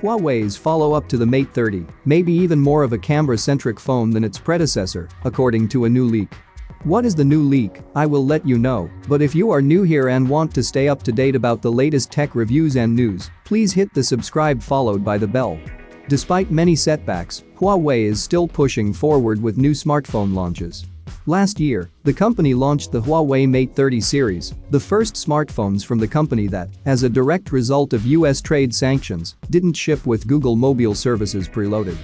Huawei's follow-up to the Mate 30 may be even more of a camera-centric phone than its predecessor, according to a new leak. What is the new leak? I will let you know, but if you are new here and want to stay up to date about the latest tech reviews and news, please hit the subscribe followed by the bell. Despite many setbacks, Huawei is still pushing forward with new smartphone launches. Last year, the company launched the Huawei Mate 30 series, the first smartphones from the company that, as a direct result of US trade sanctions, didn't ship with Google Mobile Services preloaded.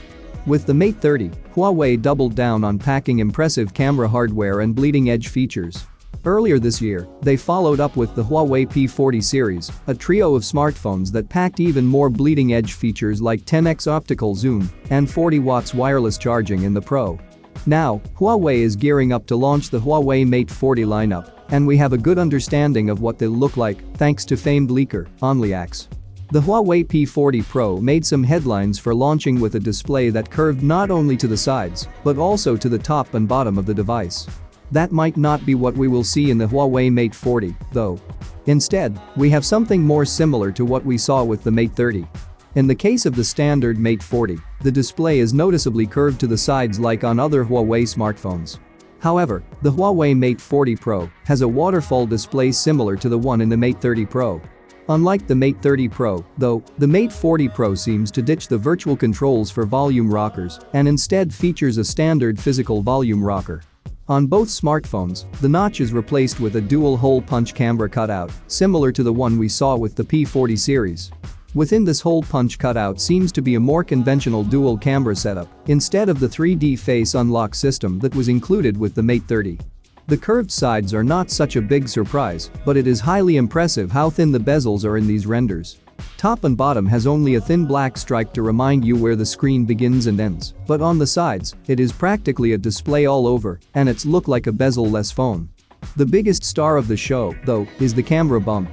With the Mate 30, Huawei doubled down on packing impressive camera hardware and bleeding-edge features. Earlier this year, they followed up with the Huawei P40 series, a trio of smartphones that packed even more bleeding-edge features like 10x optical zoom and 40 watts wireless charging in the Pro. Now, Huawei is gearing up to launch the Huawei Mate 40 lineup, and we have a good understanding of what they'll look like thanks to famed leaker, OnlyX. The Huawei P40 Pro made some headlines for launching with a display that curved not only to the sides, but also to the top and bottom of the device. That might not be what we will see in the Huawei Mate 40, though. Instead, we have something more similar to what we saw with the Mate 30. In the case of the standard Mate 40, the display is noticeably curved to the sides like on other Huawei smartphones. However, the Huawei Mate 40 Pro has a waterfall display similar to the one in the Mate 30 Pro. Unlike the Mate 30 Pro, though, the Mate 40 Pro seems to ditch the virtual controls for volume rockers and instead features a standard physical volume rocker. On both smartphones, the notch is replaced with a dual-hole punch camera cutout, similar to the one we saw with the P40 series. Within this hole punch cutout seems to be a more conventional dual camera setup instead of the 3D face unlock system that was included with the Mate 30. The curved sides are not such a big surprise, but it is highly impressive how thin the bezels are in these renders. Top and bottom has only a thin black stripe to remind you where the screen begins and ends, but on the sides, it is practically a display all over, and it's look like a bezel-less phone. The biggest star of the show, though, is the camera bump.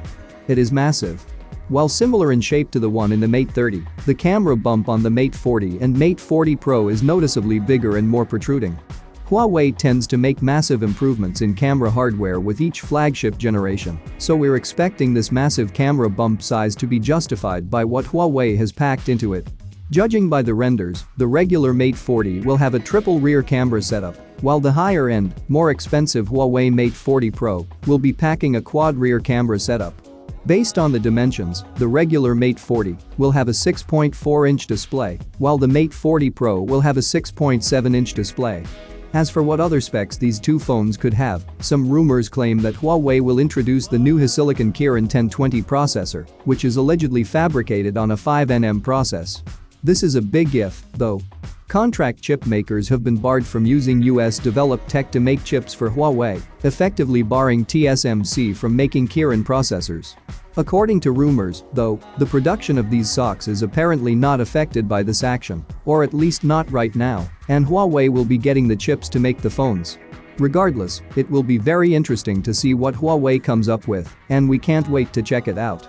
It is massive. While similar in shape to the one in the Mate 30, the camera bump on the Mate 40 and Mate 40 Pro is noticeably bigger and more protruding. Huawei tends to make massive improvements in camera hardware with each flagship generation, so we're expecting this massive camera bump size to be justified by what Huawei has packed into it. Judging by the renders, the regular Mate 40 will have a triple rear camera setup, while the higher-end, more expensive Huawei Mate 40 Pro will be packing a quad rear camera setup. Based on the dimensions, the regular Mate 40 will have a 6.4-inch display, while the Mate 40 Pro will have a 6.7-inch display. As for what other specs these two phones could have, some rumors claim that Huawei will introduce the new Silicon Kirin 1020 processor, which is allegedly fabricated on a 5nm process. This is a big if, though. Contract chip makers have been barred from using US-developed tech to make chips for Huawei, effectively barring TSMC from making Kirin processors. According to rumors, though, the production of these SoCs is apparently not affected by this action, or at least not right now, and Huawei will be getting the chips to make the phones. Regardless, it will be very interesting to see what Huawei comes up with, and we can't wait to check it out.